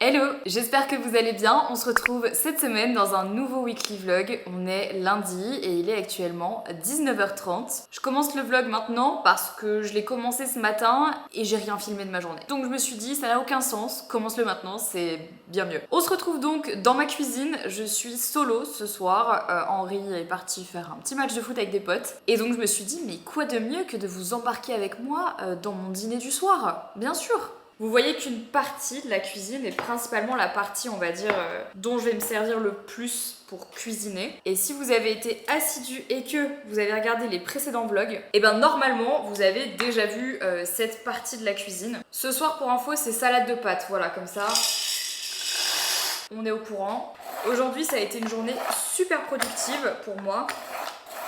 Hello, j'espère que vous allez bien. On se retrouve cette semaine dans un nouveau weekly vlog. On est lundi et il est actuellement 19h30. Je commence le vlog maintenant parce que je l'ai commencé ce matin et j'ai rien filmé de ma journée. Donc je me suis dit ça n'a aucun sens, commence-le maintenant, c'est bien mieux. On se retrouve donc dans ma cuisine. Je suis solo ce soir. Henri est parti faire un petit match de foot avec des potes. Et donc je me suis dit mais quoi de mieux que de vous embarquer avec moi dans mon dîner du soir? Bien sûr. Vous voyez qu'une partie de la cuisine est principalement la partie, on va dire, dont je vais me servir le plus pour cuisiner. Et si vous avez été assidu et que vous avez regardé les précédents vlogs, et ben normalement vous avez déjà vu cette partie de la cuisine. Ce soir pour info c'est salade de pâtes, voilà comme ça. On est au courant. Aujourd'hui ça a été une journée super productive pour moi.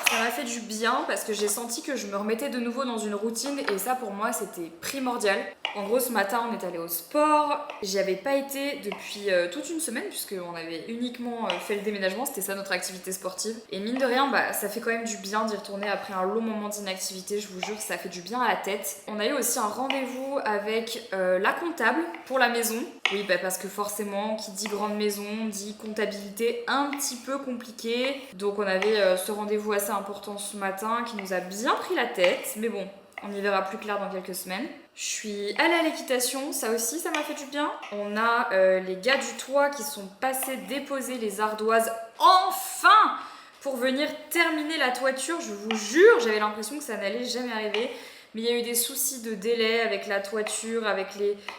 Ça m'a fait du bien parce que j'ai senti que je me remettais de nouveau dans une routine et ça pour moi c'était primordial. En gros ce matin on est allé au sport, j'y avais pas été depuis toute une semaine puisqu'on avait uniquement fait le déménagement, c'était ça notre activité sportive. Et mine de rien bah, ça fait quand même du bien d'y retourner après un long moment d'inactivité, je vous jure ça fait du bien à la tête. On a eu aussi un rendez-vous avec la comptable pour la maison. Oui bah parce que forcément qui dit grande maison dit comptabilité un petit peu compliquée. Donc on avait ce rendez-vous assez important ce matin qui nous a bien pris la tête, mais bon, on y verra plus clair dans quelques semaines. Je suis allée à l'équitation, ça aussi ça m'a fait du bien. On a les gars du toit qui sont passés déposer les ardoises enfin pour venir terminer la toiture. Je vous jure, j'avais l'impression que ça n'allait jamais arriver. Mais il y a eu des soucis de délai avec la toiture, avec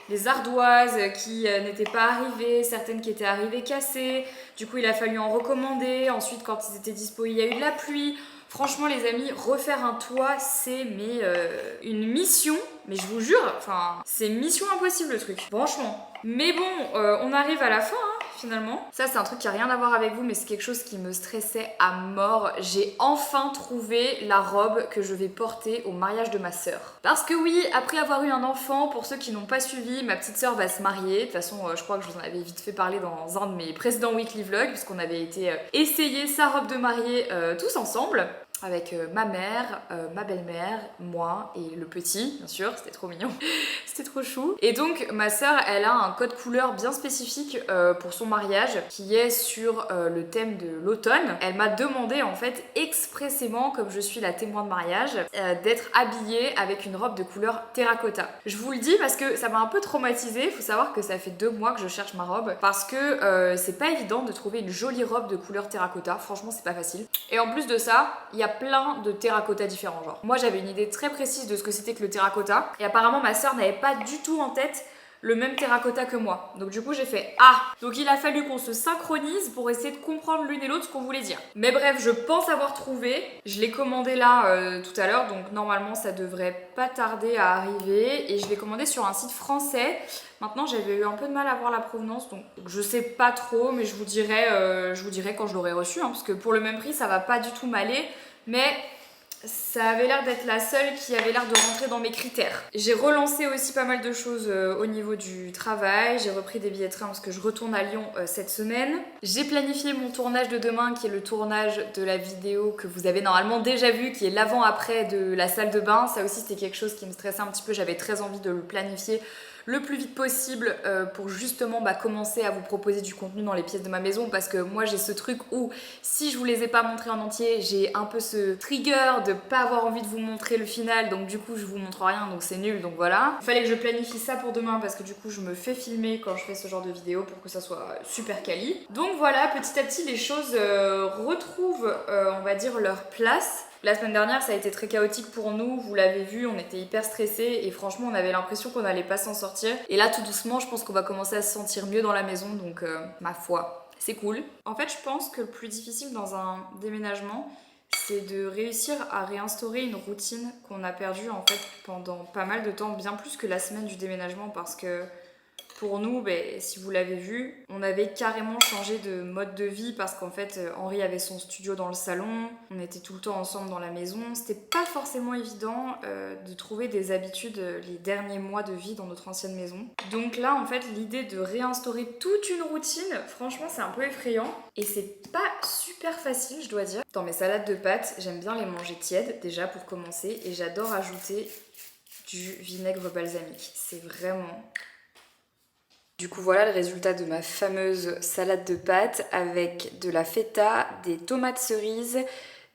les ardoises qui n'étaient pas arrivées, certaines qui étaient arrivées cassées. Du coup, il a fallu en recommander. Ensuite, quand ils étaient dispo, il y a eu de la pluie. Franchement, les amis, refaire un toit, c'est une mission. Mais je vous jure, c'est mission impossible le truc. Franchement. Mais bon, on arrive à la fin, hein, finalement. Ça, c'est un truc qui a rien à voir avec vous, mais c'est quelque chose qui me stressait à mort. J'ai enfin trouvé la robe que je vais porter au mariage de ma sœur. Parce que oui, après avoir eu un enfant, pour ceux qui n'ont pas suivi, ma petite sœur va se marier. De toute façon, je crois que je vous en avais vite fait parler dans un de mes précédents weekly vlogs, puisqu'on avait été essayer sa robe de mariée tous ensemble. Avec ma mère, ma belle-mère, moi et le petit, bien sûr, c'était trop mignon, c'était trop chou. Et donc ma sœur, elle a un code couleur bien spécifique pour son mariage, qui est sur le thème de l'automne. Elle m'a demandé en fait expressément, comme je suis la témoin de mariage, d'être habillée avec une robe de couleur terracotta. Je vous le dis parce que ça m'a un peu traumatisée, faut savoir que ça fait 2 mois que je cherche ma robe, parce que c'est pas évident de trouver une jolie robe de couleur terracotta, franchement c'est pas facile. Et en plus de ça, il y a plein de terracotta différents genre. Moi j'avais une idée très précise de ce que c'était que le terracotta et apparemment ma soeur n'avait pas du tout en tête le même terracotta que moi. Donc du coup j'ai fait ah. Donc il a fallu qu'on se synchronise pour essayer de comprendre l'une et l'autre ce qu'on voulait dire. Mais bref, je pense avoir trouvé. Je l'ai commandé là tout à l'heure, donc normalement ça devrait pas tarder à arriver. Et je l'ai commandé sur un site français. Maintenant j'avais eu un peu de mal à voir la provenance, donc je sais pas trop, mais je vous dirai quand je l'aurai reçu, hein, parce que pour le même prix ça va pas du tout m'aller. Mais ça avait l'air d'être la seule qui avait l'air de rentrer dans mes critères. J'ai relancé aussi pas mal de choses au niveau du travail. J'ai repris des billets de train parce que je retourne à Lyon cette semaine. J'ai planifié mon tournage de demain qui est le tournage de la vidéo que vous avez normalement déjà vu, qui est l'avant-après de la salle de bain. Ça aussi c'était quelque chose qui me stressait un petit peu. J'avais très envie de le planifier le plus vite possible pour justement commencer à vous proposer du contenu dans les pièces de ma maison, parce que moi j'ai ce truc où si je vous les ai pas montrés en entier, j'ai un peu ce trigger de pas avoir envie de vous montrer le final, donc du coup je vous montre rien, donc c'est nul, donc voilà. Il fallait que je planifie ça pour demain parce que du coup je me fais filmer quand je fais ce genre de vidéo pour que ça soit super quali. Donc voilà, petit à petit les choses retrouvent on va dire leur place. La semaine dernière, ça a été très chaotique pour nous, vous l'avez vu, on était hyper stressés et franchement, on avait l'impression qu'on n'allait pas s'en sortir. Et là, tout doucement, je pense qu'on va commencer à se sentir mieux dans la maison, donc ma foi, c'est cool. En fait, je pense que le plus difficile dans un déménagement, c'est de réussir à réinstaurer une routine qu'on a perdue en fait pendant pas mal de temps, bien plus que la semaine du déménagement, parce que pour nous, si vous l'avez vu, on avait carrément changé de mode de vie parce qu'en fait, Henri avait son studio dans le salon, on était tout le temps ensemble dans la maison. C'était pas forcément évident de trouver des habitudes les derniers mois de vie dans notre ancienne maison. Donc là, en fait, l'idée de réinstaurer toute une routine, franchement, c'est un peu effrayant. Et c'est pas super facile, je dois dire. Dans mes salades de pâtes, j'aime bien les manger tièdes, déjà pour commencer, et j'adore ajouter du vinaigre balsamique. C'est vraiment Du coup voilà le résultat de ma fameuse salade de pâtes avec de la feta, des tomates cerises,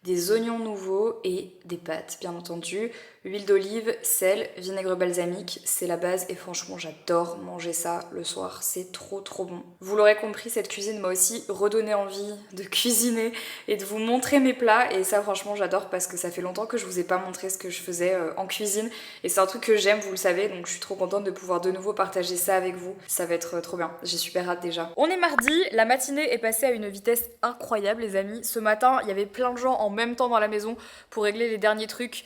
des oignons nouveaux et des pâtes bien entendu, huile d'olive, sel, vinaigre balsamique, c'est la base et franchement j'adore manger ça le soir, c'est trop bon. Vous l'aurez compris, cette cuisine m'a aussi redonné envie de cuisiner et de vous montrer mes plats et ça franchement j'adore parce que ça fait longtemps que je vous ai pas montré ce que je faisais en cuisine et c'est un truc que j'aime, vous le savez, donc je suis trop contente de pouvoir de nouveau partager ça avec vous, ça va être trop bien, j'ai super hâte déjà. On est mardi, la matinée est passée à une vitesse incroyable les amis, ce matin il y avait plein de gens en même temps dans la maison pour régler les derniers trucs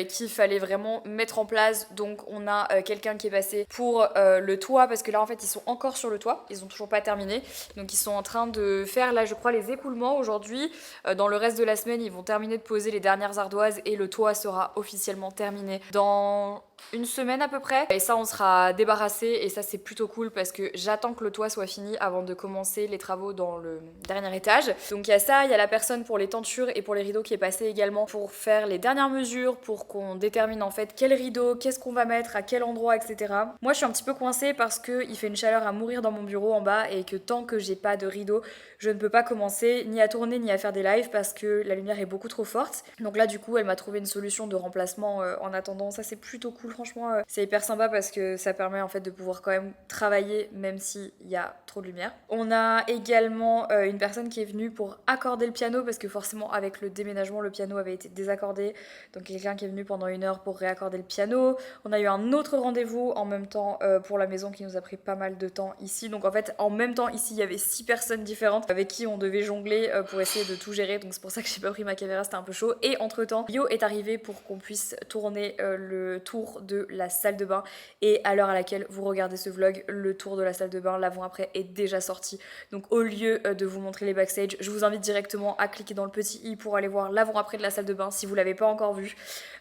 qu'il fallait vraiment mettre en place. Donc on a quelqu'un qui est passé pour le toit parce que là en fait ils sont encore sur le toit, ils ont toujours pas terminé. Donc ils sont en train de faire là je crois les écoulements aujourd'hui. Dans le reste de la semaine ils vont terminer de poser les dernières ardoises et le toit sera officiellement terminé dans une semaine à peu près. Et ça on sera débarrassé et ça c'est plutôt cool parce que j'attends que le toit soit fini avant de commencer les travaux dans le dernier étage. Donc il y a ça, il y a la personne pour les tentures et pour les rideaux qui est passée également pour faire les dernières mesures, pour qu'on détermine en fait quel rideau, qu'est-ce qu'on va mettre, à quel endroit, etc. Moi je suis un petit peu coincée parce qu'il fait une chaleur à mourir dans mon bureau en bas et que tant que j'ai pas de rideau, je ne peux pas commencer ni à tourner ni à faire des lives parce que la lumière est beaucoup trop forte. Donc là du coup elle m'a trouvé une solution de remplacement en attendant, ça c'est plutôt cool franchement, c'est hyper sympa parce que ça permet en fait de pouvoir quand même travailler même s'il y a trop de lumière. On a également une personne qui est venue pour accorder le piano parce que forcément avec le déménagement le piano avait été désaccordé, donc quelqu'un qui est venu pendant 1 heure pour réaccorder le piano. On a eu un autre rendez-vous en même temps pour la maison qui nous a pris pas mal de temps ici, donc en fait en même temps ici il y avait 6 personnes différentes avec qui on devait jongler pour essayer de tout gérer, donc c'est pour ça que j'ai pas pris ma caméra, c'était un peu chaud. Et entre temps Yo est arrivé pour qu'on puisse tourner le tour de la salle de bain et à l'heure à laquelle vous regardez ce vlog, le tour de la salle de bain, l'avant-après est déjà sorti. Donc au lieu de vous montrer les backstage, je vous invite directement à cliquer dans le petit i pour aller voir l'avant-après de la salle de bain si vous l'avez pas encore vu.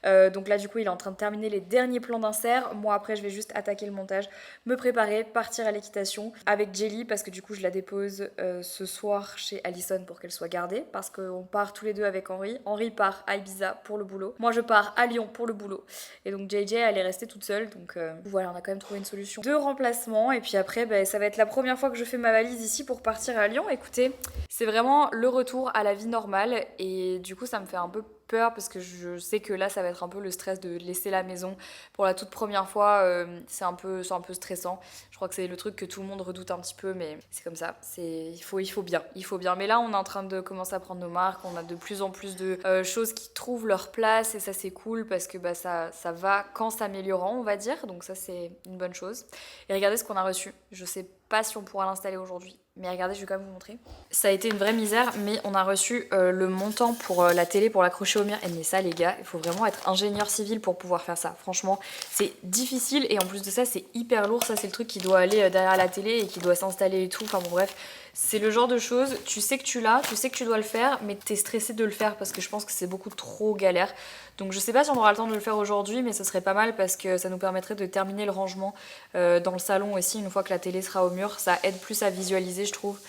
Donc là du coup il est en train de terminer les derniers plans d'insert. Moi après je vais juste attaquer le montage, me préparer, partir à l'équitation avec Jelly parce que du coup je la dépose ce soir chez Alison pour qu'elle soit gardée parce qu'on part tous les deux avec Henri. Henri part à Ibiza pour le boulot, moi je pars à Lyon pour le boulot et donc JJ elle est restée toute seule, donc voilà, on a quand même trouvé une solution de remplacement. Et puis après ça va être la première fois que je fais ma valise ici pour partir à Lyon. Écoutez, c'est vraiment le retour à la vie normale et du coup ça me fait un peu peur parce que je sais que là ça va être un peu le stress de laisser la maison pour la toute première fois. C'est un peu stressant, je crois que c'est le truc que tout le monde redoute un petit peu, mais c'est comme ça, il faut bien. Mais là on est en train de commencer à prendre nos marques, on a de plus en plus de choses qui trouvent leur place et ça c'est cool parce que ça va qu'en s'améliorant on va dire, donc ça c'est une bonne chose. Et regardez ce qu'on a reçu, je sais pas si on pourra l'installer aujourd'hui, mais regardez, je vais quand même vous montrer. Ça a été une vraie misère, mais on a reçu le montant pour la télé pour l'accrocher au mur. Et mais ça les gars, il faut vraiment être ingénieur civil pour pouvoir faire ça. Franchement, c'est difficile et en plus de ça, c'est hyper lourd. Ça c'est le truc qui doit aller derrière la télé et qui doit s'installer et tout. Enfin bon bref, c'est le genre de choses, tu sais que tu l'as, tu sais que tu dois le faire, mais t'es stressé de le faire parce que je pense que c'est beaucoup trop galère. Donc je sais pas si on aura le temps de le faire aujourd'hui, mais ça serait pas mal parce que ça nous permettrait de terminer le rangement dans le salon aussi une fois que la télé sera au mur. Ça aide plus à visualiser je trouve.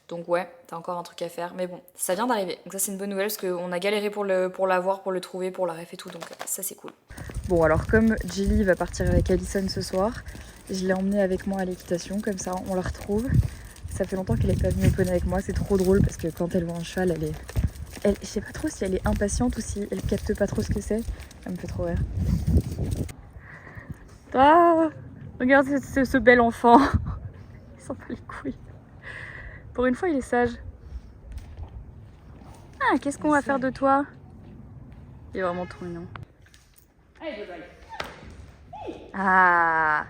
Donc ouais, t'as encore un truc à faire, mais bon, ça vient d'arriver. Donc ça c'est une bonne nouvelle parce qu'on a galéré pour l'avoir, pour le trouver, pour la ref et tout, donc ça c'est cool. Bon alors comme Jelly va partir avec Alison ce soir, je l'ai emmenée avec moi à l'équitation, comme ça on la retrouve. Ça fait longtemps qu'elle est pas venue au poney avec moi, c'est trop drôle parce que quand elle voit un cheval, je sais pas trop si elle est impatiente ou si elle capte pas trop ce que c'est. Elle me fait trop rire. Ah, regarde ce bel enfant. Il s'en bat les couilles. Pour une fois, il est sage. Ah, qu'est-ce qu'on va faire de toi? Il est vraiment trop mignon. Ah,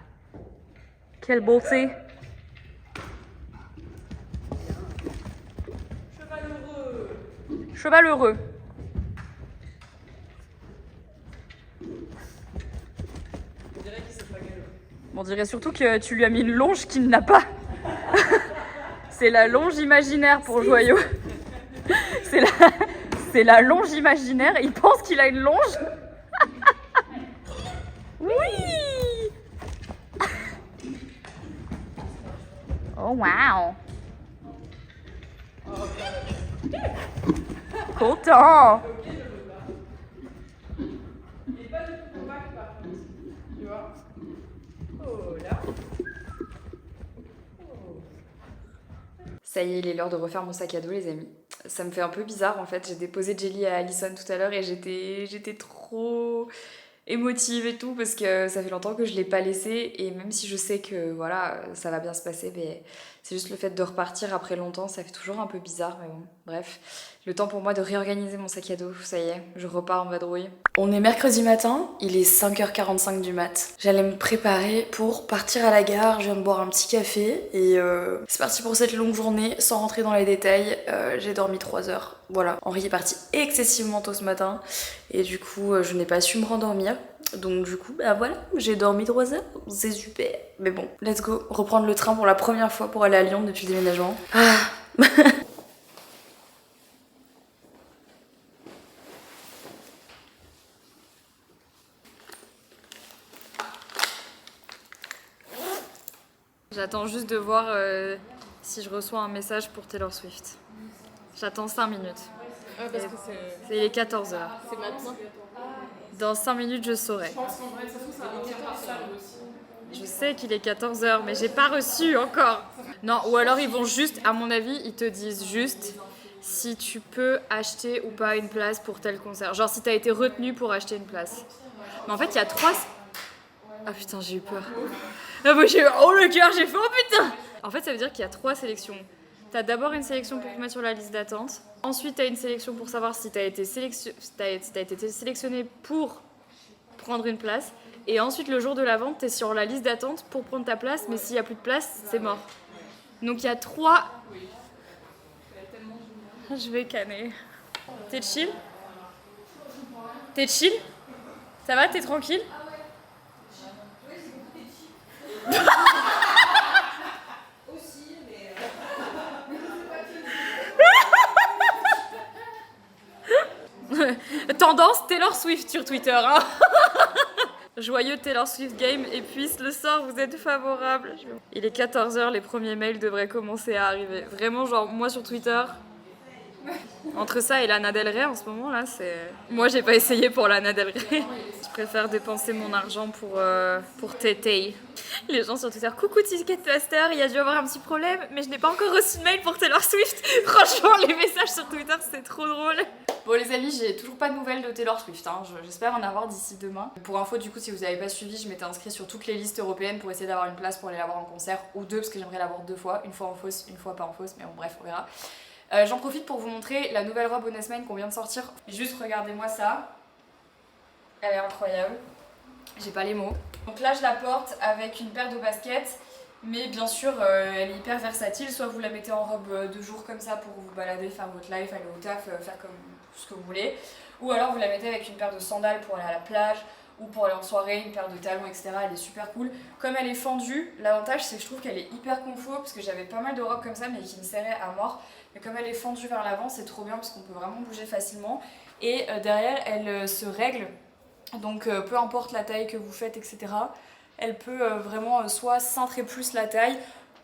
quelle beauté. Cheval heureux. On dirait surtout que tu lui as mis une longe qu'il n'a pas. C'est la longe imaginaire pour Joyau. C'est la longe imaginaire. Il pense qu'il a une longe. Oui. Oh wow. Content. Ça y est, il est l'heure de refaire mon sac à dos, les amis. Ça me fait un peu bizarre en fait. J'ai déposé Jelly à Alison tout à l'heure et j'étais trop émotive et tout parce que ça fait longtemps que je l'ai pas laissé et même si je sais que voilà, ça va bien se passer, mais c'est juste le fait de repartir après longtemps, ça fait toujours un peu bizarre, mais bon, bref. Le temps pour moi de réorganiser mon sac à dos, ça y est, je repars en vadrouille. On est mercredi matin, il est 5h45 du mat. J'allais me préparer pour partir à la gare, je viens de boire un petit café et c'est parti pour cette longue journée. Sans rentrer dans les détails, j'ai dormi 3 heures. Voilà, Henri est parti excessivement tôt ce matin et du coup je n'ai pas su me rendormir. Donc du coup, bah voilà, j'ai dormi 3 heures, c'est super. Mais bon, let's go, reprendre le train pour la première fois pour aller à Lyon depuis le déménagement. Ah. J'attends juste de voir si je reçois un message pour Taylor Swift. J'attends 5 minutes. Ah, parce que Il est 14h. c'est maintenant. Dans 5 minutes, je saurai. Je sais qu'il est 14h, mais j'ai pas reçu encore. Non, ou alors ils vont juste, à mon avis, ils te disent juste si tu peux acheter ou pas une place pour tel concert. Genre si t'as été retenu pour acheter une place. Mais en fait, il y a 3... Ah putain, j'ai eu peur. Ah, moi, j'ai eu... Oh le cœur, j'ai fait oh putain. En fait, ça veut dire qu'il y a 3 sélections. T'as d'abord une sélection pour te mettre sur la liste d'attente. Ensuite, t'as une sélection pour savoir si t'as été sélectionné pour prendre une place. Et ensuite, le jour de la vente, t'es sur la liste d'attente pour prendre ta place. Mais s'il n'y a plus de place, c'est mort. Donc, il y a 3... Je vais canner. T'es chill? T'es chill? Ça va? T'es tranquille? Tendance Taylor Swift sur Twitter, hein. Joyeux Taylor Swift Game et puisse le sort vous êtes favorable. Il est 14h, les premiers mails devraient commencer à arriver. Vraiment, genre, moi sur Twitter, entre ça et Lana Del Rey en ce moment là, c'est... Moi j'ai pas essayé pour Lana Del Rey. Je préfère dépenser mon argent pour Tété. Les gens sur Twitter, coucou Ticketmaster, il y a dû avoir un petit problème, mais je n'ai pas encore reçu de mail pour Taylor Swift. Franchement, les messages sur Twitter, c'est trop drôle. Bon les amis, j'ai toujours pas de nouvelles de Taylor Swift, hein. J'espère en avoir d'ici demain. Pour info, du coup, si vous n'avez pas suivi, je m'étais inscrite sur toutes les listes européennes pour essayer d'avoir une place pour aller la voir en concert, ou 2, parce que j'aimerais la voir 2 fois, une fois en fausse, une fois pas en fausse, mais bon bref, on verra. J'en profite pour vous montrer la nouvelle robe Honest Mine qu'on vient de sortir. Juste regardez-moi ça. Elle est incroyable. J'ai pas les mots. Donc là je la porte avec une paire de baskets. Mais bien sûr elle est hyper versatile. Soit vous la mettez en robe de jour comme ça pour vous balader, faire votre life, aller au taf, faire comme ce que vous voulez. Ou alors vous la mettez avec une paire de sandales pour aller à la plage ou pour aller en soirée, une paire de talons, etc. Elle est super cool. Comme elle est fendue, l'avantage c'est que je trouve qu'elle est hyper confort parce que j'avais pas mal de robes comme ça mais qui me serraient à mort. Mais comme elle est fendue vers l'avant, c'est trop bien parce qu'on peut vraiment bouger facilement. Et derrière, elle se règle. Donc peu importe la taille que vous faites, etc. Elle peut vraiment soit cintrer plus la taille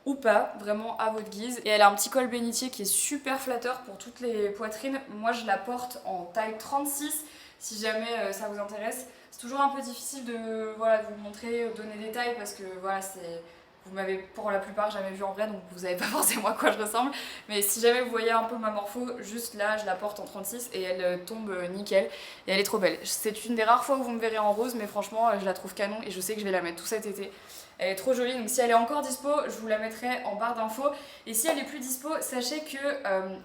ou pas, vraiment à votre guise. Et elle a un petit col bénitier qui est super flatteur pour toutes les poitrines. Moi je la porte en taille 36 si jamais ça vous intéresse. C'est toujours un peu difficile de, voilà, de vous le montrer, donner des tailles parce que voilà, c'est... Vous m'avez pour la plupart jamais vu en vrai, donc vous savez pas forcément à quoi je ressemble. Mais si jamais vous voyez un peu ma morpho, juste là je la porte en 36 et elle tombe nickel. Et elle est trop belle. C'est une des rares fois où vous me verrez en rose, mais franchement je la trouve canon et je sais que je vais la mettre tout cet été. Elle est trop jolie, donc si elle est encore dispo, je vous la mettrai en barre d'infos. Et si elle est plus dispo, sachez que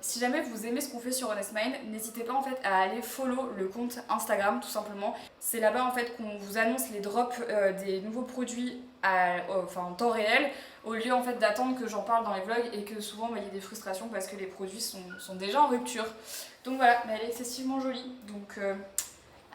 si jamais vous aimez ce qu'on fait sur Honest Mine, n'hésitez pas en fait à aller follow le compte Instagram tout simplement. C'est là-bas en fait qu'on vous annonce les drops des nouveaux produits en temps réel, au lieu en fait d'attendre que j'en parle dans les vlogs et que souvent il y a des frustrations parce que les produits sont déjà en rupture. Donc voilà, mais elle est excessivement jolie, donc...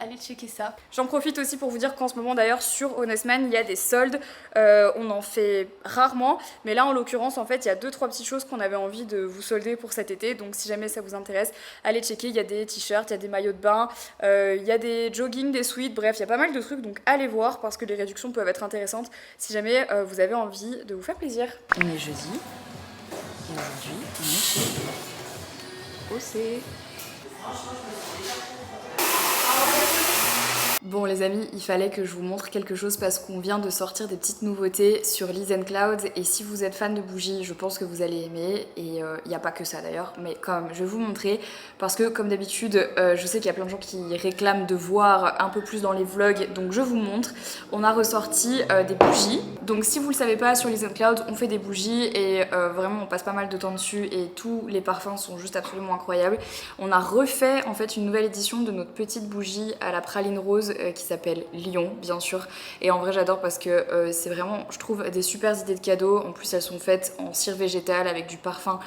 Allez checker ça. J'en profite aussi pour vous dire qu'en ce moment d'ailleurs sur Honest Mine il y a des soldes, on en fait rarement, mais là en l'occurrence en fait il y a 2-3 petites choses qu'on avait envie de vous solder pour cet été, donc si jamais ça vous intéresse, allez checker, il y a des t-shirts, il y a des maillots de bain, il y a des jogging, des sweats, bref il y a pas mal de trucs, donc allez voir parce que les réductions peuvent être intéressantes si jamais vous avez envie de vous faire plaisir. On est jeudi, et aujourd'hui on est chez OC. Bon les amis, il fallait que je vous montre quelque chose parce qu'on vient de sortir des petites nouveautés sur Lees & Cloud et si vous êtes fan de bougies, je pense que vous allez aimer et il n'y a pas que ça d'ailleurs, mais quand même, je vais vous montrer parce que comme d'habitude, je sais qu'il y a plein de gens qui réclament de voir un peu plus dans les vlogs, donc je vous montre. On a ressorti des bougies, donc si vous le savez pas, sur Lees & Cloud, on fait des bougies et vraiment on passe pas mal de temps dessus et tous les parfums sont juste absolument incroyables. On a refait en fait une nouvelle édition de notre petite bougie à la praline rose qui s'appelle Lion bien sûr et en vrai j'adore parce que c'est vraiment je trouve des super idées de cadeaux. En plus elles sont faites en cire végétale avec du parfum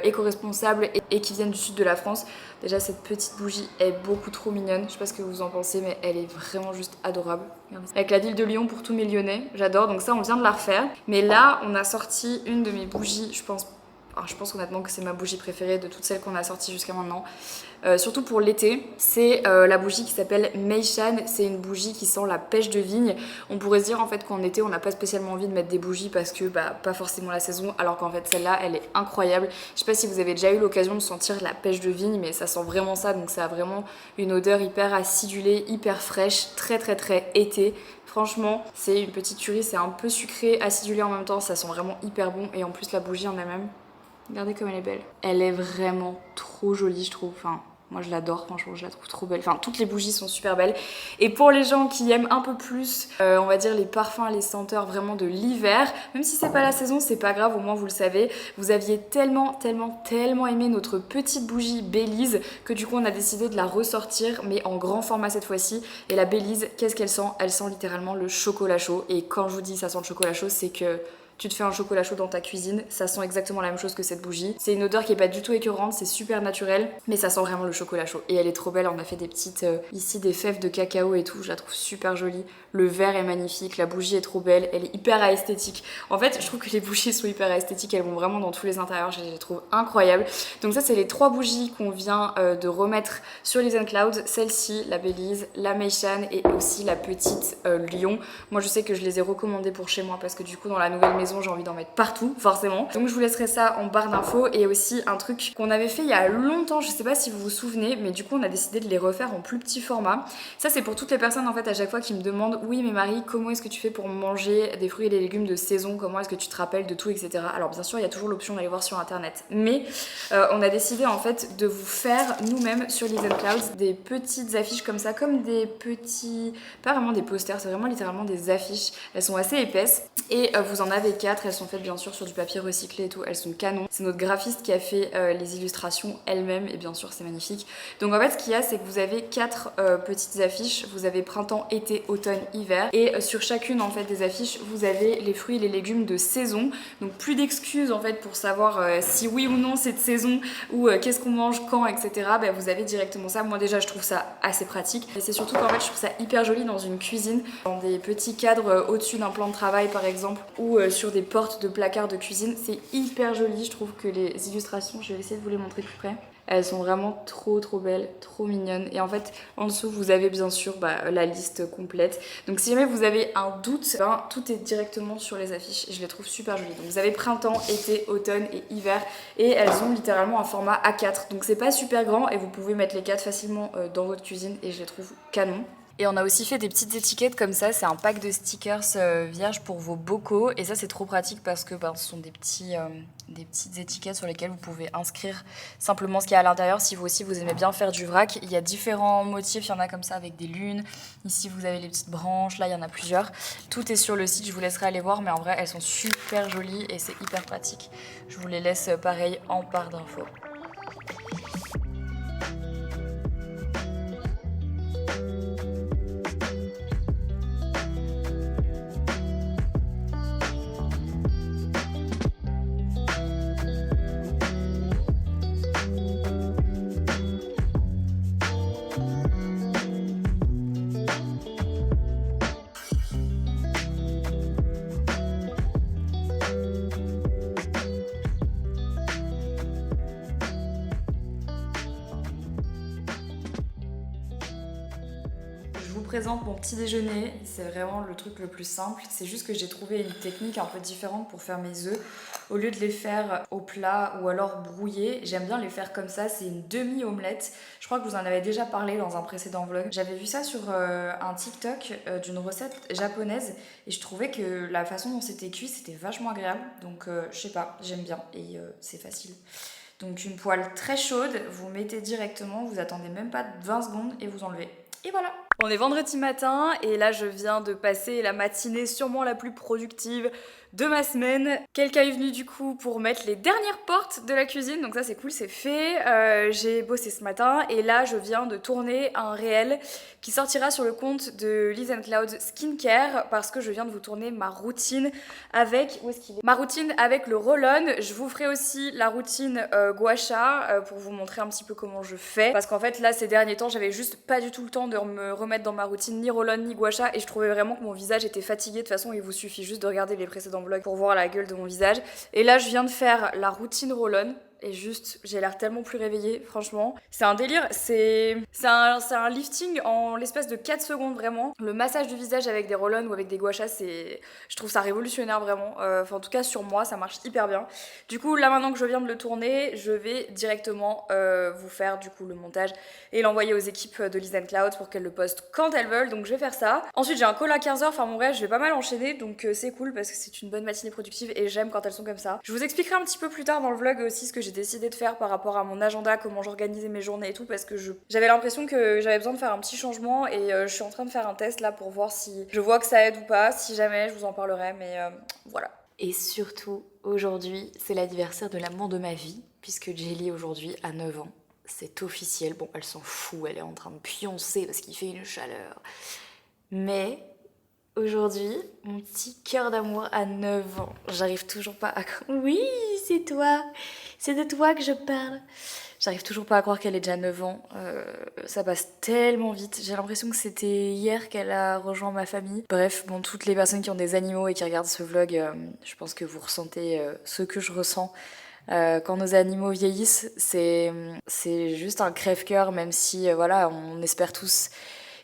éco-responsable et qui viennent du sud de la France. Déjà cette petite bougie est beaucoup trop mignonne, je sais pas ce que vous en pensez mais elle est vraiment juste adorable. Avec la ville de Lyon pour tous mes Lyonnais, j'adore, donc ça on vient de la refaire. Mais là on a sorti une de mes bougies, je pense honnêtement que c'est ma bougie préférée de toutes celles qu'on a sorties jusqu'à maintenant. Surtout pour l'été, c'est la bougie qui s'appelle Meishan. C'est une bougie qui sent la pêche de vigne. On pourrait se dire en fait qu'en été on n'a pas spécialement envie de mettre des bougies parce que pas forcément la saison, alors qu'en fait celle-là elle est incroyable. Je sais pas si vous avez déjà eu l'occasion de sentir la pêche de vigne, mais ça sent vraiment ça, donc ça a vraiment une odeur hyper acidulée, hyper fraîche, très été. Franchement, c'est une petite tuerie, c'est un peu sucré, acidulé en même temps, ça sent vraiment hyper bon et en plus la bougie en elle-même, regardez comme elle est belle. Elle est vraiment trop jolie je trouve, enfin moi je l'adore, franchement je la trouve trop belle. Enfin toutes les bougies sont super belles. Et pour les gens qui aiment un peu plus, on va dire les parfums, les senteurs vraiment de l'hiver, même si c'est pas la saison, c'est pas grave, au moins vous le savez. Vous aviez tellement aimé notre petite bougie Belize que du coup on a décidé de la ressortir mais en grand format cette fois-ci. Et la Belize, qu'est-ce qu'elle sent? Elle sent littéralement le chocolat chaud. Et quand je vous dis ça sent le chocolat chaud, c'est que tu te fais un chocolat chaud dans ta cuisine, ça sent exactement la même chose que cette bougie. C'est une odeur qui est pas du tout écœurante, c'est super naturel, mais ça sent vraiment le chocolat chaud. Et elle est trop belle, on a fait des petites, ici des fèves de cacao et tout, je la trouve super jolie. Le verre est magnifique, la bougie est trop belle, elle est hyper esthétique. En fait, je trouve que les bougies sont hyper esthétiques, elles vont vraiment dans tous les intérieurs, je les trouve incroyables. Donc ça, c'est les 3 bougies qu'on vient de remettre sur Lees & Cloud. Celle-ci, la Belize, la Meishan et aussi la petite Lion. Moi, je sais que je les ai recommandées pour chez moi parce que du coup, dans la nouvelle maison, j'ai envie d'en mettre partout forcément, donc je vous laisserai ça en barre d'infos. Et aussi un truc qu'on avait fait il y a longtemps, je sais pas si vous vous souvenez, mais du coup on a décidé de les refaire en plus petit format. Ça c'est pour toutes les personnes en fait à chaque fois qui me demandent oui mais Marie comment est-ce que tu fais pour manger des fruits et des légumes de saison, comment est-ce que tu te rappelles de tout etc. Alors bien sûr il y a toujours l'option d'aller voir sur internet, mais on a décidé en fait de vous faire nous-mêmes sur Lees & Cloud des petites affiches comme ça, comme des petits, pas vraiment des posters, c'est vraiment littéralement des affiches. Elles sont assez épaisses et vous en avez 4, elles sont faites bien sûr sur du papier recyclé et tout, elles sont canon. C'est notre graphiste qui a fait les illustrations elle-même et bien sûr c'est magnifique. Donc en fait ce qu'il y a c'est que vous avez 4 petites affiches, vous avez printemps, été, automne, hiver et sur chacune en fait des affiches vous avez les fruits et les légumes de saison. Donc plus d'excuses en fait pour savoir si oui ou non c'est de saison ou qu'est-ce qu'on mange quand etc. Vous avez directement ça. Moi déjà je trouve ça assez pratique et c'est surtout qu'en fait je trouve ça hyper joli dans une cuisine, dans des petits cadres au-dessus d'un plan de travail par exemple ou sur des portes de placards de cuisine. C'est hyper joli, je trouve que les illustrations, je vais essayer de vous les montrer de plus près. Elles sont vraiment trop belles, trop mignonnes. Et en fait, en dessous, vous avez bien sûr la liste complète. Donc si jamais vous avez un doute, tout est directement sur les affiches. Et je les trouve super jolies. Donc vous avez printemps, été, automne et hiver. Et elles ont littéralement un format A4. Donc c'est pas super grand et vous pouvez mettre les 4 facilement dans votre cuisine. Et je les trouve canon. Et on a aussi fait des petites étiquettes comme ça, c'est un pack de stickers vierges pour vos bocaux. Et ça c'est trop pratique parce que ce sont des petites étiquettes sur lesquelles vous pouvez inscrire simplement ce qu'il y a à l'intérieur. Si vous aussi vous aimez bien faire du vrac, il y a différents motifs, il y en a comme ça avec des lunes. Ici vous avez les petites branches, là il y en a plusieurs. Tout est sur le site, je vous laisserai aller voir, mais en vrai elles sont super jolies et c'est hyper pratique. Je vous les laisse pareil en barre d'infos. Je vous présente mon petit déjeuner, c'est vraiment le truc le plus simple, c'est juste que j'ai trouvé une technique un peu différente pour faire mes œufs. Au lieu de les faire au plat ou alors brouillés, j'aime bien les faire comme ça, c'est une demi-omelette. Je crois que vous en avez déjà parlé dans un précédent vlog. J'avais vu ça sur un TikTok d'une recette japonaise et je trouvais que la façon dont c'était cuit, c'était vachement agréable. Donc je sais pas, j'aime bien et c'est facile. Donc une poêle très chaude, vous mettez directement, vous attendez même pas 20 secondes et vous enlevez. Et voilà. On est vendredi matin et là je viens de passer la matinée sûrement la plus productive de ma semaine. Quelqu'un est venu du coup pour mettre les dernières portes de la cuisine, donc ça c'est cool, c'est fait. J'ai bossé ce matin et là je viens de tourner un réel qui sortira sur le compte de Liz & Cloud Skincare parce que je viens de vous tourner ma routine avec... Où est-ce qu'il est ? Ma routine avec le roll-on. Je vous ferai aussi la routine gua sha pour vous montrer un petit peu comment je fais parce qu'en fait là ces derniers temps j'avais juste pas du tout le temps de me remettre dans ma routine ni roll-on ni gua sha et je trouvais vraiment que mon visage était fatigué. De toute façon il vous suffit juste de regarder les précédents vlog pour voir la gueule de mon visage. Et là je viens de faire la routine roll-on et juste j'ai l'air tellement plus réveillée, franchement. C'est un délire, c'est un lifting en l'espace de 4 secondes vraiment. Le massage du visage avec des roll-on ou avec des gua sha, je trouve ça révolutionnaire vraiment. Enfin en tout cas sur moi ça marche hyper bien. Du coup là maintenant que je viens de le tourner, je vais directement vous faire du coup le montage et l'envoyer aux équipes de Liz & Cloud pour qu'elles le postent quand elles veulent. Donc je vais faire ça. Ensuite j'ai un call à 15h, enfin mon bref je vais pas mal enchaîner donc c'est cool parce que c'est une bonne matinée productive et j'aime quand elles sont comme ça. Je vous expliquerai un petit peu plus tard dans le vlog aussi ce que j'ai décidé de faire par rapport à mon agenda, comment j'organisais mes journées et tout parce que j'avais l'impression que j'avais besoin de faire un petit changement et je suis en train de faire un test là pour voir si je vois que ça aide ou pas. Si jamais je vous en parlerai mais voilà. Et surtout aujourd'hui c'est l'anniversaire de l'amour de ma vie puisque Jelly aujourd'hui a 9 ans. C'est officiel. Bon, elle s'en fout, elle est en train de pioncer parce qu'il fait une chaleur. Mais aujourd'hui, mon petit cœur d'amour a 9 ans. J'arrive toujours pas à... Oui, c'est toi. C'est de toi que je parle. J'arrive toujours pas à croire qu'elle ait déjà 9 ans. Ça passe tellement vite. J'ai l'impression que c'était hier qu'elle a rejoint ma famille. Bref, bon, toutes les personnes qui ont des animaux et qui regardent ce vlog, je pense que vous ressentez ce que je ressens. Quand nos animaux vieillissent, c'est juste un crève-cœur, même si voilà, on espère tous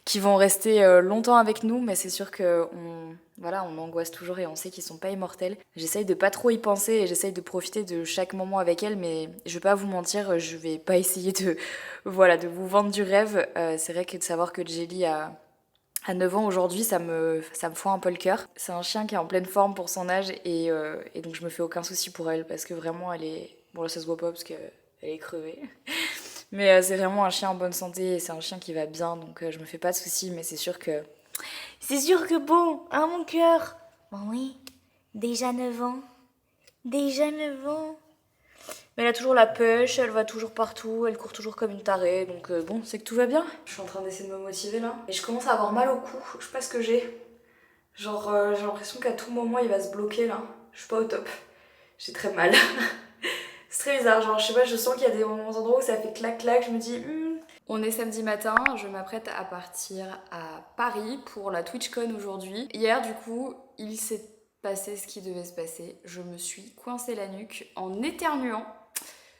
qu'ils vont rester longtemps avec nous, mais c'est sûr que on angoisse toujours et on sait qu'ils sont pas immortels. J'essaye de pas trop y penser et j'essaye de profiter de chaque moment avec elle, mais je vais pas vous mentir, je vais pas essayer de vous vendre du rêve. C'est vrai que de savoir que Jelly à 9 ans aujourd'hui, ça me fout un peu le cœur. C'est un chien qui est en pleine forme pour son âge et donc je me fais aucun souci pour elle parce que vraiment elle est... Bon là ça se voit pas parce qu'elle est crevée. Mais c'est vraiment un chien en bonne santé et c'est un chien qui va bien donc je me fais pas de soucis mais c'est sûr que... C'est sûr que bon, hein mon cœur? Bon oui, déjà 9 ans. Déjà 9 ans. Mais elle a toujours la pêche, elle va toujours partout, elle court toujours comme une tarée, donc bon, c'est que tout va bien. Je suis en train d'essayer de me motiver là. Et je commence à avoir mal au cou, je sais pas ce que j'ai. Genre, j'ai l'impression qu'à tout moment il va se bloquer là. Je suis pas au top. J'ai très mal. C'est très bizarre, genre, je sais pas, je sens qu'il y a des endroits où ça fait clac-clac, je me dis... On est samedi matin, je m'apprête à partir à Paris pour la TwitchCon aujourd'hui. Hier, du coup, il s'est passé ce qui devait se passer. Je me suis coincée la nuque en éternuant.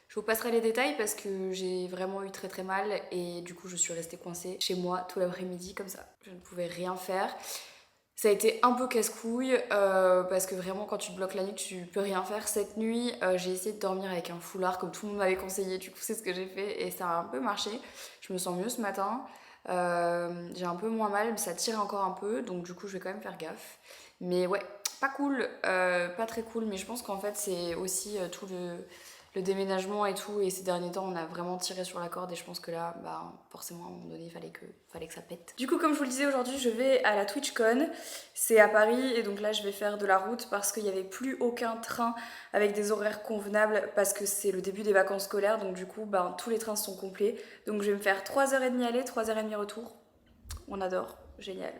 Je vous passerai les détails parce que j'ai vraiment eu très très mal et du coup je suis restée coincée chez moi tout l'après-midi comme ça. Je ne pouvais rien faire. Ça a été un peu casse-couille parce que vraiment quand tu te bloques la nuque tu peux rien faire. Cette nuit j'ai essayé de dormir avec un foulard comme tout le monde m'avait conseillé, du coup c'est ce que j'ai fait et ça a un peu marché. Je me sens mieux ce matin, j'ai un peu moins mal mais ça tire encore un peu donc du coup je vais quand même faire gaffe. Mais ouais, pas cool, pas très cool mais je pense qu'en fait c'est aussi tout le déménagement et tout et ces derniers temps on a vraiment tiré sur la corde et je pense que là bah forcément à un moment donné il fallait que ça pète. Du coup comme je vous le disais aujourd'hui je vais à la TwitchCon, c'est à Paris et donc là je vais faire de la route parce qu'il n'y avait plus aucun train avec des horaires convenables parce que c'est le début des vacances scolaires donc du coup bah, tous les trains sont complets donc je vais me faire 3h30 aller, 3h30 retour. On adore, génial.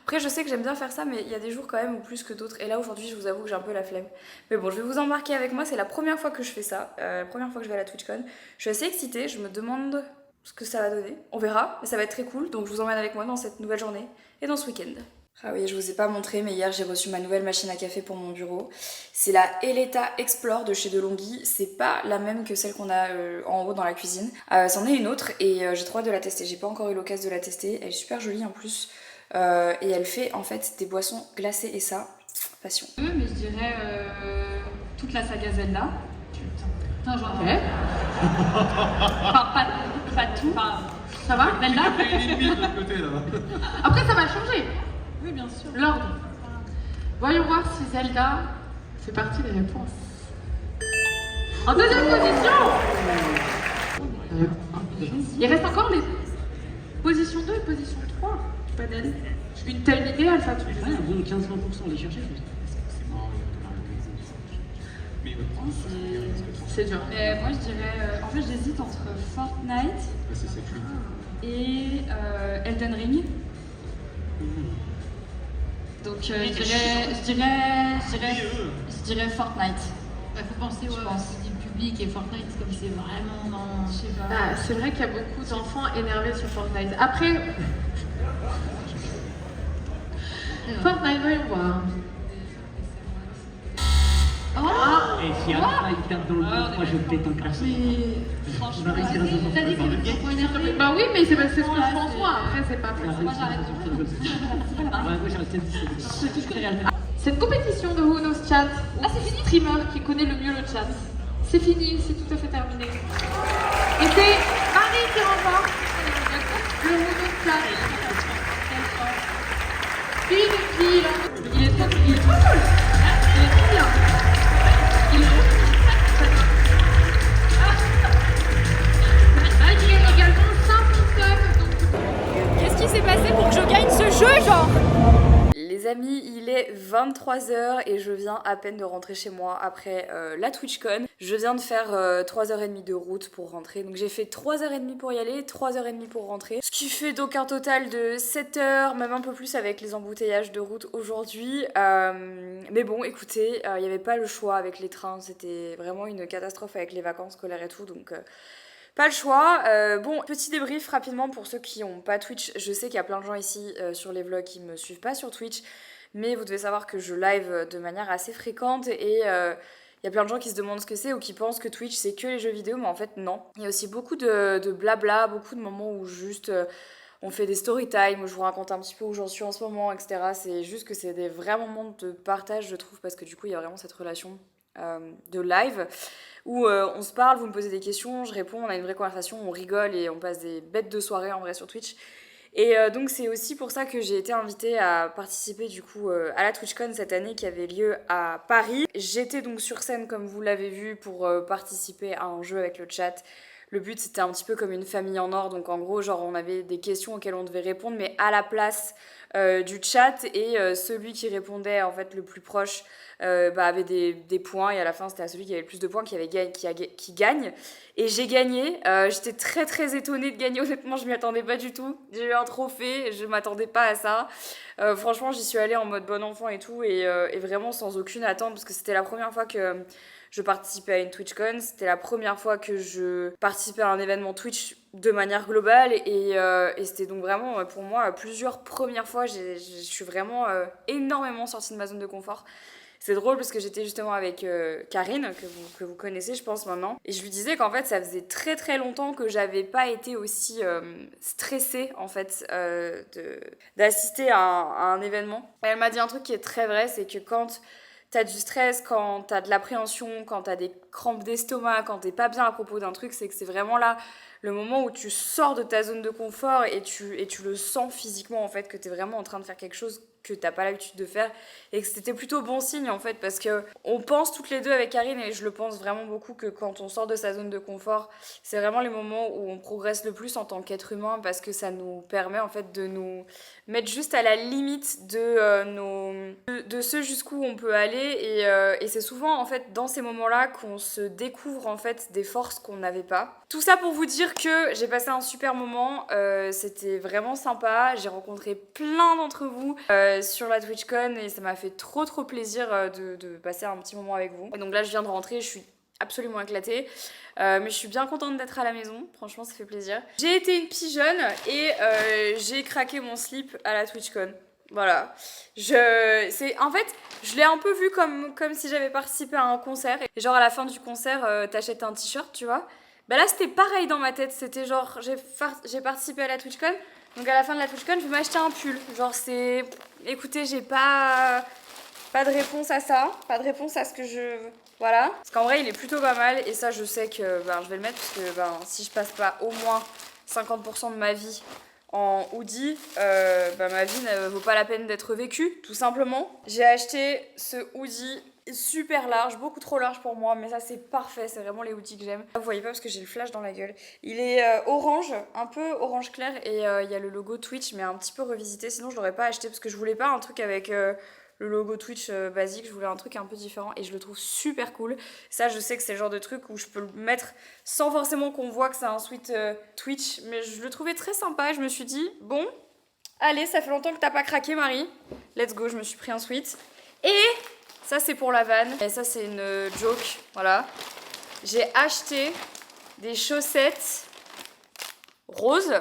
Après je sais que j'aime bien faire ça mais il y a des jours quand même ou plus que d'autres et là aujourd'hui je vous avoue que j'ai un peu la flemme. Mais bon je vais vous embarquer avec moi, c'est la première fois que je fais ça, la première fois que je vais à la TwitchCon. Je suis assez excitée, je me demande ce que ça va donner. On verra, mais ça va être très cool donc je vous emmène avec moi dans cette nouvelle journée et dans ce week-end. Ah oui, je vous ai pas montré, mais hier j'ai reçu ma nouvelle machine à café pour mon bureau. C'est la Eletta Explore de chez Delonghi. C'est pas la même que celle qu'on a en haut dans la cuisine. C'en est une autre et j'ai trop hâte de la tester. J'ai pas encore eu l'occasion de la tester. Elle est super jolie en plus. Et elle fait en fait des boissons glacées et ça, passion. Mais je dirais tout toute la saga Zelda. Putain, genre. Ok. Enfin, pas tout. Enfin, Ça va Zelda. Il y a une limite de l'autre côté là-bas. Après, ça va changer. Oui, bien sûr. L'ordre. Voyons voir si Zelda fait partie des réponses. En deuxième position. Il reste encore les positions 2 et position 3. Panel. T'as une idée, Alpha, tu Ouais, un bon 15-20%, les chercher, je pense. Mais C'est dur. Moi, je dirais. En fait, j'hésite entre Fortnite c'est clean. et Elden Ring. Donc, je dirais Fortnite. Faut penser au public et Fortnite comme c'est vraiment dans. Je sais pas. Ah, c'est vrai qu'il y a beaucoup d'enfants énervés sur Fortnite. Après, Fortnite, voyons voir. Et si Alpha il tape dans le dos, moi je pète un crash. On va réussir à se T'as dit que faut énerver. Bah oui, mais c'est ce que je pense moi. Après, c'est pas facile. Moi j'arrête de jouer. Ouais, moi j'arrête de Cette compétition de Who Knows Chat, streamer qui connaît le mieux le chat, c'est fini, c'est tout à fait terminé. Et c'est Marie qui remporte le Who Knows Chat. Il est trop cool. Il est trop bien. Il est trop il est également 5 donc. Qu'est-ce qui s'est passé pour que je gagne ce jeu, genre? Les amis, il est 23h et je viens à peine de rentrer chez moi après la TwitchCon. Je viens de faire 3h30 de route pour rentrer. Donc j'ai fait 3h30 pour y aller, 3h30 pour rentrer. Ce qui fait donc un total de 7h, même un peu plus avec les embouteillages de route aujourd'hui. Mais bon, écoutez, il n'y avait pas le choix avec les trains. C'était vraiment une catastrophe avec les vacances scolaires et tout. Donc... pas le choix. Bon, petit débrief rapidement pour ceux qui n'ont pas Twitch. Je sais qu'il y a plein de gens ici sur les vlogs qui me suivent pas sur Twitch, mais vous devez savoir que je live de manière assez fréquente et il y a plein de gens qui se demandent ce que c'est ou qui pensent que Twitch c'est que les jeux vidéo, mais en fait non. Il y a aussi beaucoup de blabla, beaucoup de moments où juste on fait des story time, où je vous raconte un petit peu où j'en suis en ce moment, etc. C'est juste que c'est des vrais moments de partage, je trouve, parce que du coup il y a vraiment cette relation de live où on se parle, vous me posez des questions, je réponds, on a une vraie conversation, on rigole et on passe des bêtes de soirée en vrai sur Twitch. Et donc c'est aussi pour ça que j'ai été invitée à participer du coup à la TwitchCon cette année qui avait lieu à Paris. J'étais donc sur scène comme vous l'avez vu pour participer à un jeu avec le chat. Le but c'était un petit peu comme une famille en or, donc en gros genre on avait des questions auxquelles on devait répondre mais à la place du chat et celui qui répondait en fait le plus proche avait des points et à la fin c'était à celui qui avait le plus de points qui gagne et j'ai gagné. J'étais très très étonnée de gagner, honnêtement je m'y attendais pas du tout. J'ai eu un trophée, je m'attendais pas à ça. Franchement j'y suis allée en mode bon enfant et tout et vraiment sans aucune attente parce que c'était la première fois que je participais à une TwitchCon, c'était la première fois que je participais à un événement Twitch de manière globale et c'était donc vraiment pour moi plusieurs premières fois. Je suis vraiment énormément sortie de ma zone de confort. C'est drôle parce que j'étais justement avec Karine, que vous connaissez je pense maintenant, et je lui disais qu'en fait ça faisait très très longtemps que j'avais pas été aussi stressée en fait d'assister à un événement. Et elle m'a dit un truc qui est très vrai, c'est que quand t'as du stress, quand t'as de l'appréhension, quand t'as des crampes d'estomac, quand t'es pas bien à propos d'un truc, c'est que c'est vraiment là le moment où tu sors de ta zone de confort et tu le sens physiquement en fait que t'es vraiment en train de faire quelque chose que t'as pas l'habitude de faire et que c'était plutôt bon signe en fait parce que on pense toutes les deux avec Karine et je le pense vraiment beaucoup que quand on sort de sa zone de confort c'est vraiment les moments où on progresse le plus en tant qu'être humain parce que ça nous permet en fait de nous mettre juste à la limite de ce jusqu'où on peut aller et c'est souvent en fait dans ces moments-là qu'on se découvre en fait des forces qu'on n'avait pas. Tout ça pour vous dire que j'ai passé un super moment, c'était vraiment sympa, j'ai rencontré plein d'entre vous sur la TwitchCon et ça m'a fait trop plaisir de passer un petit moment avec vous. Et donc là je viens de rentrer, je suis absolument éclatée, mais je suis bien contente d'être à la maison, franchement ça fait plaisir. J'ai été une pigeonne et j'ai craqué mon slip à la TwitchCon. Voilà, en fait, je l'ai un peu vu comme si j'avais participé à un concert et genre à la fin du concert t'achètes un t-shirt, tu vois. Bah là c'était pareil dans ma tête, c'était genre j'ai participé à la TwitchCon, donc à la fin de la TwitchCon je vais m'acheter un pull. Genre écoutez j'ai pas de réponse à ça, pas de réponse à ce que je Voilà, parce qu'en vrai il est plutôt pas mal et ça je sais que je vais le mettre parce que si je passe pas au moins 50% de ma vie en hoodie, ma vie ne vaut pas la peine d'être vécue, tout simplement. J'ai acheté ce hoodie super large, beaucoup trop large pour moi, mais ça c'est parfait, c'est vraiment les hoodies que j'aime. Vous voyez pas parce que j'ai le flash dans la gueule. Il est orange, un peu orange clair et il y a le logo Twitch mais un petit peu revisité, sinon je l'aurais pas acheté parce que je voulais pas un truc avec... le logo Twitch basique, je voulais un truc un peu différent et je le trouve super cool. Ça, je sais que c'est le genre de truc où je peux le mettre sans forcément qu'on voit que c'est un sweat Twitch, mais je le trouvais très sympa et je me suis dit, bon, allez, ça fait longtemps que t'as pas craqué, Marie. Let's go, je me suis pris un sweat. Et ça, c'est pour la vanne. Et ça, c'est une joke, voilà. J'ai acheté des chaussettes roses,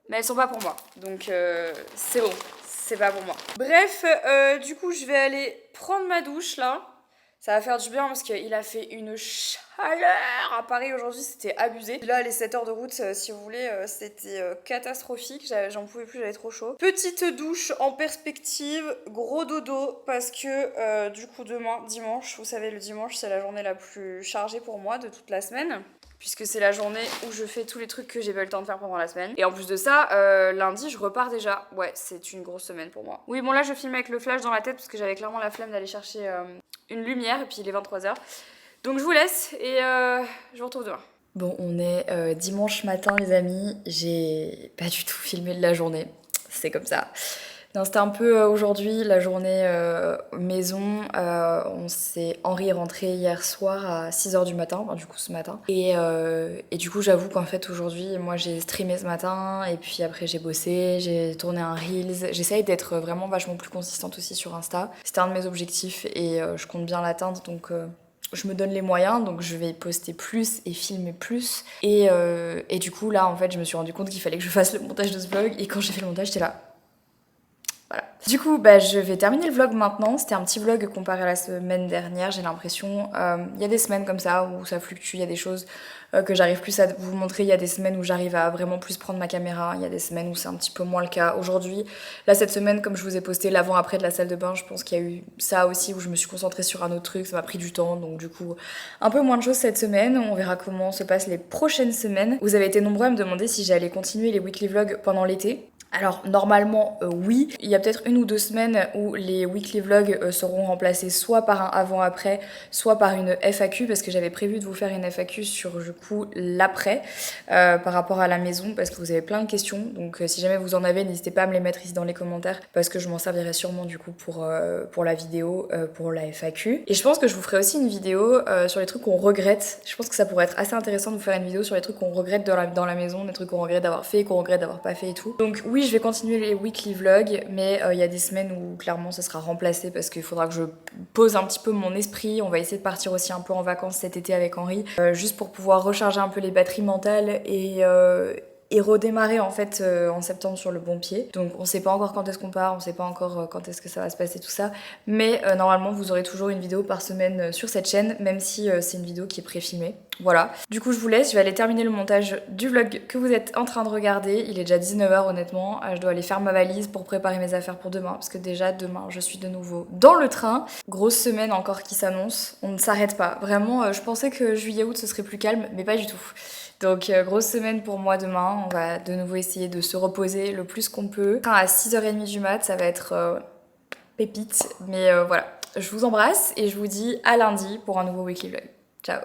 mais elles sont pas pour moi. Donc, c'est bon. C'est pas pour moi. Bref, du coup, je vais aller prendre ma douche, là. Ça va faire du bien parce qu'il a fait une chaleur à Paris aujourd'hui, c'était abusé. Là, les 7 heures de route, si vous voulez, c'était catastrophique. J'en pouvais plus, j'avais trop chaud. Petite douche en perspective, gros dodo, parce que du coup, demain, dimanche, vous savez, le dimanche, c'est la journée la plus chargée pour moi de toute la semaine. Puisque c'est la journée où je fais tous les trucs que j'ai pas eu le temps de faire pendant la semaine. Et en plus de ça, lundi, je repars déjà. Ouais, c'est une grosse semaine pour moi. Oui, bon là, je filme avec le flash dans la tête parce que j'avais clairement la flemme d'aller chercher une lumière. Et puis il est 23h. Donc je vous laisse et je vous retrouve demain. Bon, on est dimanche matin, les amis. J'ai pas du tout filmé de la journée. C'est comme ça. Non, c'était un peu aujourd'hui la journée maison. Henri est rentré hier soir à 6h du matin, enfin, du coup ce matin. Et du coup, j'avoue qu'en fait aujourd'hui, moi j'ai streamé ce matin et puis après j'ai bossé, j'ai tourné un Reels. J'essaye d'être vraiment vachement plus consistante aussi sur Insta. C'était un de mes objectifs et je compte bien l'atteindre donc... je me donne les moyens, donc je vais poster plus et filmer plus. Et du coup, là, en fait, je me suis rendu compte qu'il fallait que je fasse le montage de ce vlog. Et quand j'ai fait le montage, j'étais là... Voilà. Du coup, je vais terminer le vlog maintenant. C'était un petit vlog comparé à la semaine dernière, j'ai l'impression. Il y a des semaines comme ça où ça fluctue, il y a des choses que j'arrive plus à vous montrer. Il y a des semaines où j'arrive à vraiment plus prendre ma caméra. Il y a des semaines où c'est un petit peu moins le cas. Aujourd'hui, là, cette semaine, comme je vous ai posté l'avant-après de la salle de bain, je pense qu'il y a eu ça aussi où je me suis concentrée sur un autre truc. Ça m'a pris du temps, donc du coup, un peu moins de choses cette semaine. On verra comment se passent les prochaines semaines. Vous avez été nombreux à me demander si j'allais continuer les weekly vlogs pendant l'été. Alors normalement oui, il y a peut-être 1 ou 2 semaines où les weekly vlogs seront remplacés soit par un avant-après, soit par une FAQ parce que j'avais prévu de vous faire une FAQ sur du coup l'après par rapport à la maison parce que vous avez plein de questions. Donc si jamais vous en avez, n'hésitez pas à me les mettre ici dans les commentaires parce que je m'en servirai sûrement du coup pour la vidéo, pour la FAQ. Et je pense que je vous ferai aussi une vidéo sur les trucs qu'on regrette. Je pense que ça pourrait être assez intéressant de vous faire une vidéo sur les trucs qu'on regrette dans la maison, des trucs qu'on regrette d'avoir fait, qu'on regrette d'avoir pas fait et tout. Donc oui, je vais continuer les weekly vlogs, mais il y a des semaines où clairement ça sera remplacé parce qu'il faudra que je pose un petit peu mon esprit. On va essayer de partir aussi un peu en vacances cet été avec Henri, juste pour pouvoir recharger un peu les batteries mentales et redémarrer en fait en septembre sur le bon pied. Donc on sait pas encore quand est-ce qu'on part, on sait pas encore quand est-ce que ça va se passer tout ça, mais normalement vous aurez toujours une vidéo par semaine sur cette chaîne, même si c'est une vidéo qui est pré-filmée. Voilà. Du coup je vous laisse, je vais aller terminer le montage du vlog que vous êtes en train de regarder. Il est déjà 19h honnêtement, je dois aller faire ma valise pour préparer mes affaires pour demain, parce que déjà demain je suis de nouveau dans le train. Grosse semaine encore qui s'annonce, on ne s'arrête pas. Vraiment je pensais que juillet-août ce serait plus calme, mais pas du tout. Donc grosse semaine pour moi demain, on va de nouveau essayer de se reposer le plus qu'on peut. À 6h30 du mat, ça va être pépite, mais voilà. Je vous embrasse et je vous dis à lundi pour un nouveau weekly vlog. Ciao.